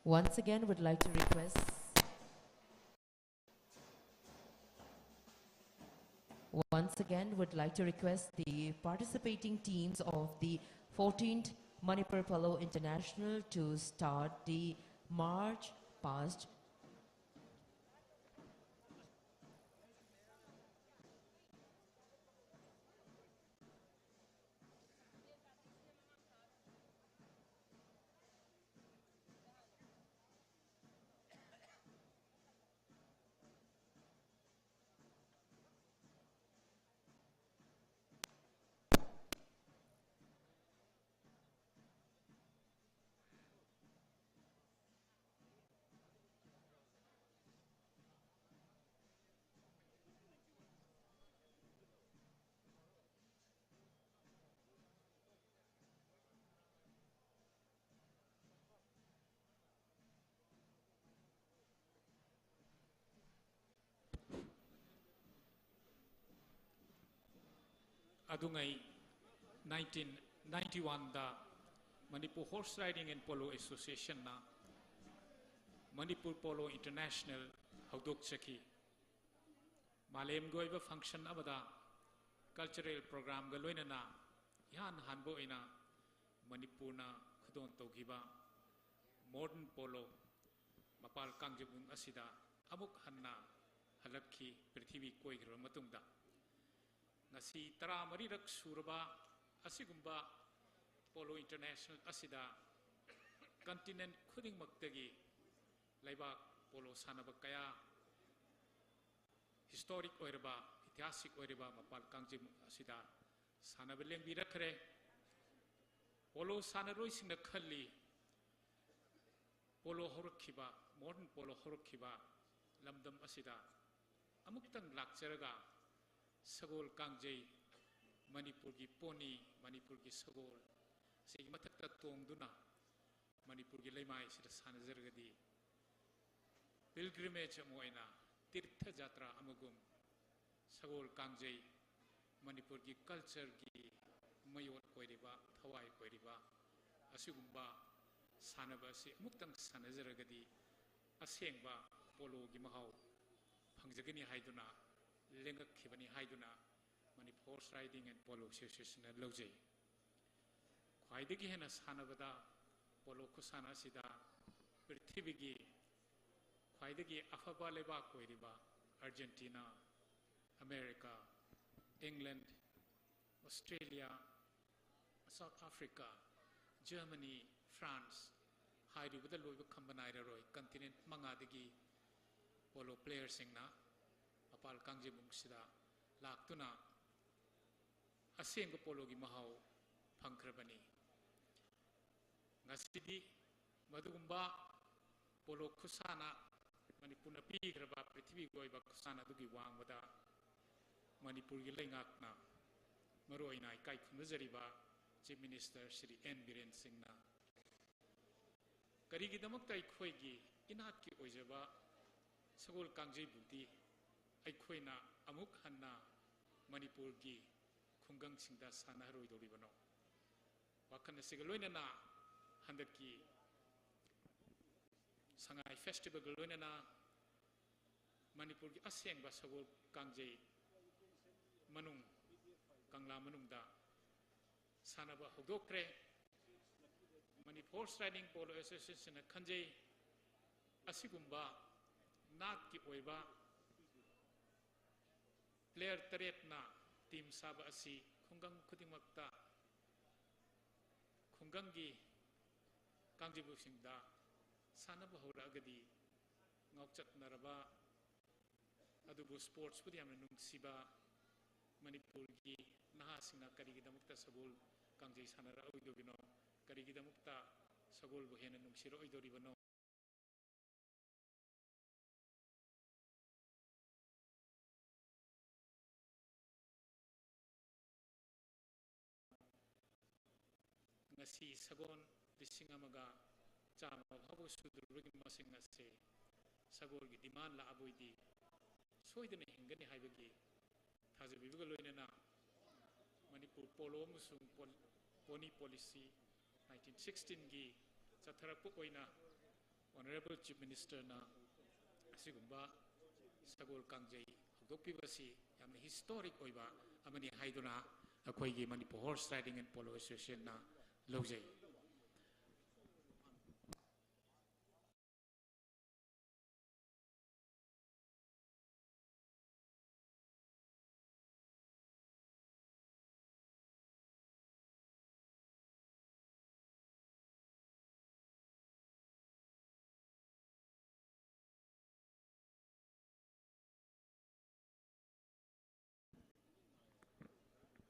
Once again, would like to request. Once again, would like to request the participating teams of the 14th Manipur Polo International to start the march past. Adungai 1991 da Manipur Horse Riding and Polo Association na Manipur Polo International Haudok Chaki Malem Goiba function abada cultural program galoina na yan hanbo ina Manipur na khudon togiba modern polo mapal kangjabung asida amuk hanna halakhi prithvi koigra matungda ngasi tara marirak suraba asigumba polo international asida continent khuding maktagi laibak polo sanaba kaya historic oiraba ऐतिहासिक ओइरबा मपाल कांजिम असिदा सानब लेंबी रखरे पोलो सानरोई सिंह खल्ली पोलो होरखिबा modern पोलो होरखिबा लमदम असिदा अमुक्तंग लाक्चरगा सगोल कांजई मणिपुर की pony Manipur की सगोल सिग मथक्ता तोंगदुना मणिपुर की लेमाई सिदा सानजरगदी pilgrimage Moina तीर्थ यात्रा अमगुम सगोल कांजई मणिपुर की culture की मयोट कोइरिबा थवाई कोइरिबा असिगुम्बा सानबा से मुक्तंग सानजरगदी असेंबा पोलो की महाव फंगजगनी हाइदुना लेंगखिबनी हाइदुना Manipur horse riding and polo association लौजै ख्वाइदगी हेना सानबदा पोलो खुसाना सिदा पृथ्वी की ख्वाइदगी अफबा लेबा कोइरिबा Argentina America, England, Australia, South Africa, Germany, France, हाइरिबदा लोइब खंबनाइररोय कंटिनेंट मंगादगी पोलो प्लेयर सिंगना अपाल कांगजेबुंग सिदा लाक्तुना असेंग पोलो की महाव फंख्रबनी ngasidi madugumba पोलो खुसाना मणिपुर न पीग्रबा पृथ्वी गोइबा खुसाना दुगी वांगबदा मणिपुर की लेंगाकना मरोइना इकाई खुनजरिबा chief minister Shri N Biren Singh ना करीगिदमक्ता अखोइगी इनात की ओइजबा सगोल कांगजई बुद्दि अखोइना अमुक हन्ना मणिपुर की खुंगंग सिंगदा सानहरोइदोरिबनो वाखन सिगलोइना हंदकी संगाई फेस्टिवल गलोइना मणिपुर की असेंबा सगोल कांगजई मनुंग कंगला मनुंगदा सानबा हौदोक्रे मणिपुर हॉर्स राइडिंग पोलो एसोसिएशन खंजई असिगुम्बा नाक की ओइबा प्लेयर तरेतना टीम साबा असि खुंगंग खुदिमक्ता खुंगंगी कांगजिबुसिंगदा सानबा हौरागदी ngauchatnaraba adubu sports pudi amna nungsiba Manipur की नहासिंगना करीगिदमुक्ता Sagol कांगजई सानरा ओइदोबिनो करीगिदमुक्ता Sagol बहेना नुंगसिरो ओइदोरिबनो ngasi sagon lising amaga chama bhabu sudrugi masing ase sagol gi demand la aboidi soidene hingani haibagi थाजबिबगा लोइना मणिपुर पोलो अमसुंग पोनी पॉलिसी 1916 की चथरप ओइना Honorable Chief Minister na asigumba sagol kangjay hudokpibasi yamna historic oiba amani haiduna akoigi Manipur Horse Riding and Polo Association na lojay.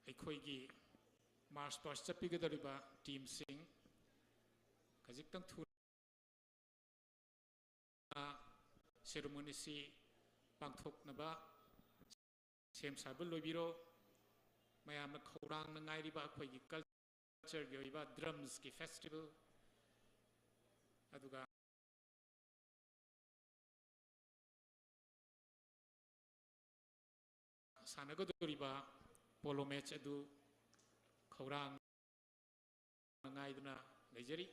ꯑꯩꯈꯣꯏꯒꯤ March pass ꯆꯠꯄꯤꯒꯗꯧꯔꯤꯕ ꯇꯤꯝꯁꯤꯡ ꯈꯖꯤꯛꯇꯪ ꯊꯨꯅ ꯁꯦꯔꯦꯃꯣꯅꯤꯁꯤ ꯄꯥꯡꯊꯣꯛꯅꯕ ꯁꯦꯝ ꯁꯥꯕ ꯂꯣꯏꯕꯤꯔꯣ ꯃꯌꯥꯝꯅ ꯈꯧꯔꯥꯡꯅ ꯉꯥꯏꯔꯤꯕ ꯑꯩꯈꯣꯏꯒꯤ ꯀꯜꯆꯔꯒꯤ ꯑꯣꯏꯕ ꯗ꯭ꯔꯝꯁꯀꯤ ꯐꯦꯁꯇꯤꯚꯦꯜ ꯑꯗꯨꯒ ꯁꯥꯟꯅꯒꯗꯧꯔꯤꯕ ꯄꯣꯂꯣ ꯃꯦꯠꯆ ꯑꯗꯨ ꯈꯧꯔꯥꯡ ꯉꯥꯏꯗꯨꯅ ꯂꯩꯖꯔꯤ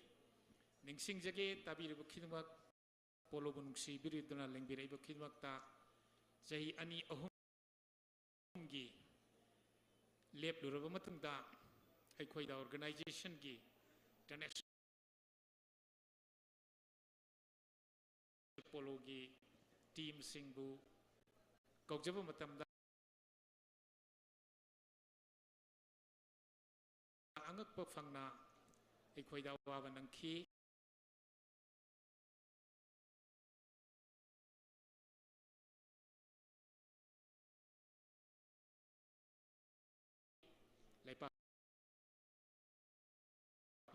ꯅꯤꯡꯁꯤꯡꯖꯒꯦ ꯇꯥꯕꯤꯔꯤꯕ ꯈꯨꯗꯤꯡꯃꯛ ꯄꯣꯂꯣꯕꯨ ꯅꯨꯡꯁꯤꯕꯤꯔꯤꯗꯨꯅ ꯂꯦꯡꯕꯤꯔꯛꯏꯕ ꯈꯨꯗꯤꯡꯃꯛꯇ ꯆꯍꯤ 2-3ꯒꯤ ꯂꯦꯞꯂꯨꯔꯕ ꯃꯇꯨꯡꯗ ꯑꯩꯈꯣꯏꯗ ꯑꯣꯔꯒꯅꯥꯏꯖꯦꯁꯟꯒꯤ ꯏꯟꯇꯔꯅꯦꯁꯅꯦꯜ ꯄꯣꯂꯣꯒꯤ ꯇꯤꯝꯁꯤꯡꯕꯨ ꯀꯧꯖꯕ ꯃꯇꯝꯗ ꯑꯉꯛꯄ ꯐꯪꯅ ꯑꯩꯈꯣꯏꯗ ꯑꯋꯥꯕ ꯅꯪꯈꯤ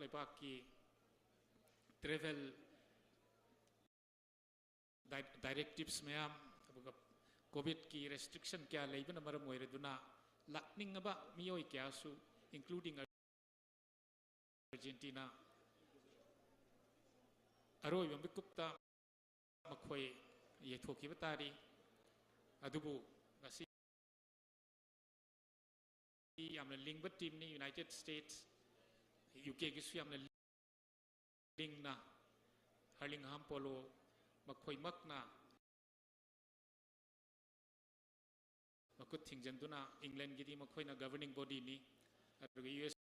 ꯂꯩꯕꯥꯛꯀꯤ ꯇ꯭ꯔꯦꯚꯦꯜ ꯗꯥꯏꯔꯦꯛꯇꯤꯚꯁ ꯃꯌꯥꯝ ꯑꯗꯨꯒ ꯀꯣꯚꯤꯗꯀꯤ ꯔꯦꯁꯇ꯭ꯔꯤꯛꯁꯟ ꯀꯌꯥ ꯂꯩꯕꯅ ꯃꯔꯝ ꯑꯣꯏꯔꯗꯨꯅ ꯂꯥꯛꯅꯤꯡꯉꯕ ꯃꯤꯑꯣꯏ ꯀꯌꯥꯁꯨ including Argentina ꯑꯔꯣꯏꯕ ꯃꯤꯀꯨꯞꯇ ꯃꯈꯣꯏ ꯌꯩꯊꯣꯛꯈꯤꯕ ꯇꯥꯔꯤ ꯑꯗꯨꯕꯨ ꯉꯁꯤ ꯌꯥꯝꯅ ꯂꯤꯡꯕ ꯇꯤꯝꯅꯤ ꯌꯨꯅꯥꯏꯇꯦꯗ ꯁ꯭ꯇꯦꯠꯁ UKꯒꯤꯁꯨ ꯌꯥꯝꯅ ꯂꯤꯡꯅ ꯍꯔꯂꯤꯡꯍꯥꯝ ꯄꯣꯂꯣ ꯃꯈꯣꯏꯃꯛꯅ ꯃꯈꯨꯠ ꯊꯤꯡꯖꯤꯟꯗꯨꯅ ꯏꯪꯂꯦꯟꯒꯤꯗꯤ ꯃꯈꯣꯏꯅ ꯒꯕꯔꯅꯤꯡ ꯕꯣꯗꯤꯅꯤ ꯑꯗꯨꯒ US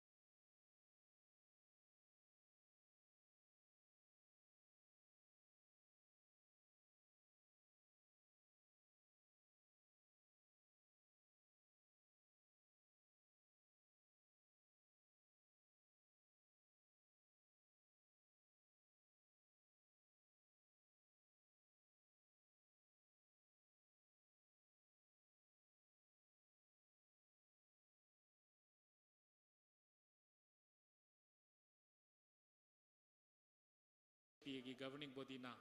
ꯒꯤ ꯒꯕꯔꯅꯤꯡ ꯕꯣꯗꯤꯅ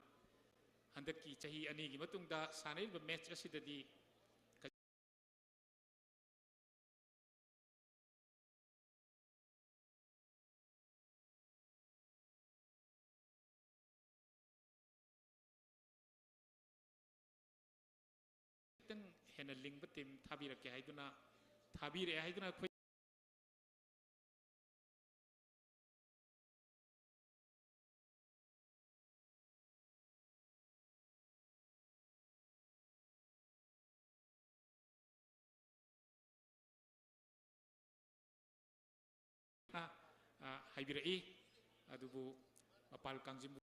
ꯍꯟꯗꯛꯀꯤ ꯆꯍꯤ 2ꯒꯤ ꯃꯇꯨꯡꯗ ꯁꯥꯟꯅꯔꯤꯕ ꯃꯦꯠꯆ ꯑꯁꯤꯗꯗꯤ ꯈꯤꯇꯪ ꯍꯦꯟꯅ ꯂꯤꯡꯕ ꯇꯤꯝ ꯊꯥꯕꯤꯔꯛꯀꯦ ꯍꯥꯏꯗꯨꯅ ꯊꯥꯕꯤꯔꯛꯑꯦ ꯍꯥꯏꯗꯨꯅ ꯑꯩꯈꯣꯏ ꯍꯥꯏꯕꯤꯔꯛꯏ ꯑꯗꯨꯕꯨ ꯃꯄꯥꯜ ꯀꯥꯡꯖꯤꯡꯕꯨ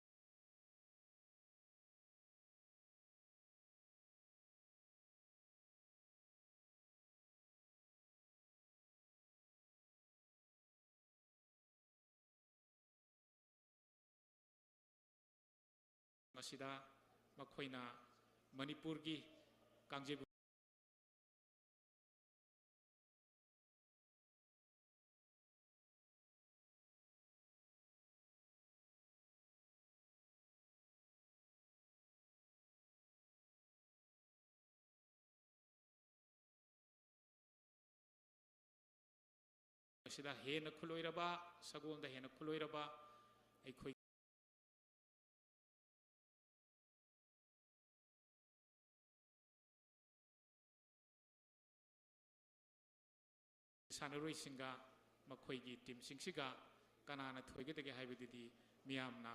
ꯃꯁꯤꯗ ꯃꯈꯣꯏꯅ ꯃꯅꯤꯄꯨꯔꯒꯤ ꯀꯥꯡꯖꯩꯕꯨ ꯃꯁꯤꯗ ꯍꯦꯟꯅ ꯈꯨꯠꯂꯣꯏꯔꯕ ꯁꯒꯣꯜꯗ ꯍꯦꯟꯅ ꯈꯨꯠꯂꯣꯏꯔꯕ ꯑꯩꯈꯣꯏ ꯁꯥꯟꯅꯔꯣꯏꯁꯤꯡꯒ ꯃꯈꯣꯏꯒꯤ ꯇꯤꯝꯁꯤꯡꯁꯤꯒ ꯀꯅꯥꯅ ꯊꯣꯏꯒꯗꯒꯦ ꯍꯥꯏꯕꯗꯨꯗꯤ ꯃꯤꯌꯥꯝꯅ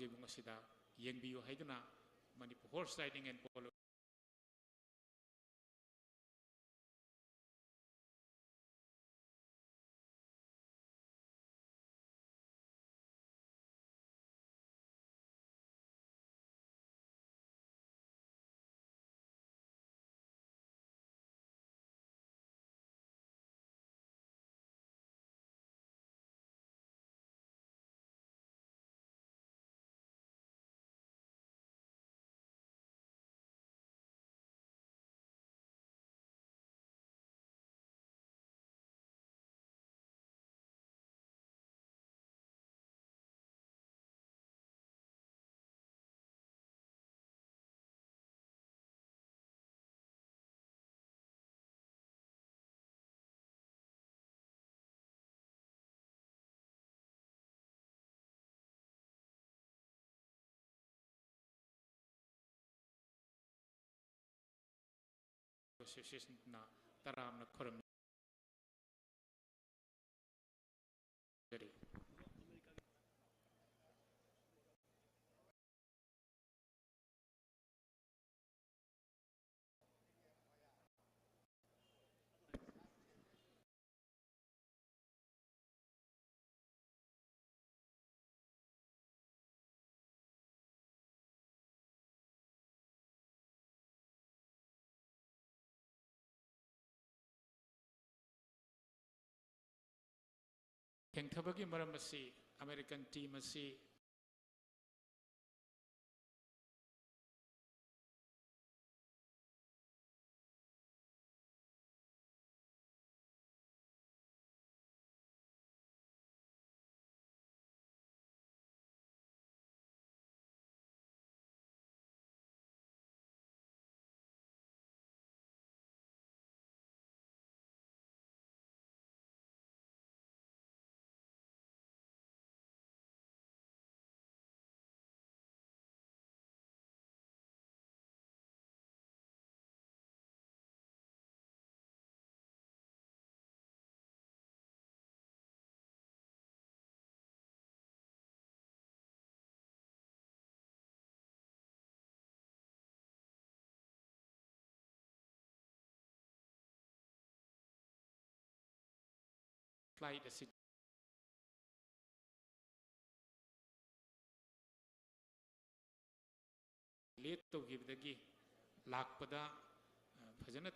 ꯖꯤꯕꯨꯡ ꯑꯁꯤꯗ ꯌꯦꯡꯕꯤꯌꯨ ꯍꯥꯏꯗꯨꯅ Manipur horse riding and polo ꯑꯦꯁꯣꯁꯤꯌꯦꯁꯟꯅ ꯇꯔꯥꯝꯅ ꯈꯨꯔꯨꯝꯖꯔꯤ꯫ ꯊꯦꯡꯊꯕꯒꯤ ꯃꯔꯝ ꯑꯁꯤ ꯑꯃꯦꯔꯤꯀꯟ ꯇꯤꯝ ꯑꯁꯤ ꯐ꯭ꯂꯥꯏꯠ ꯑꯁꯤ ꯂꯦꯠ ꯇꯧꯈꯤꯕꯗꯒꯤ ꯂꯥꯛꯄꯗ ꯐꯖꯅ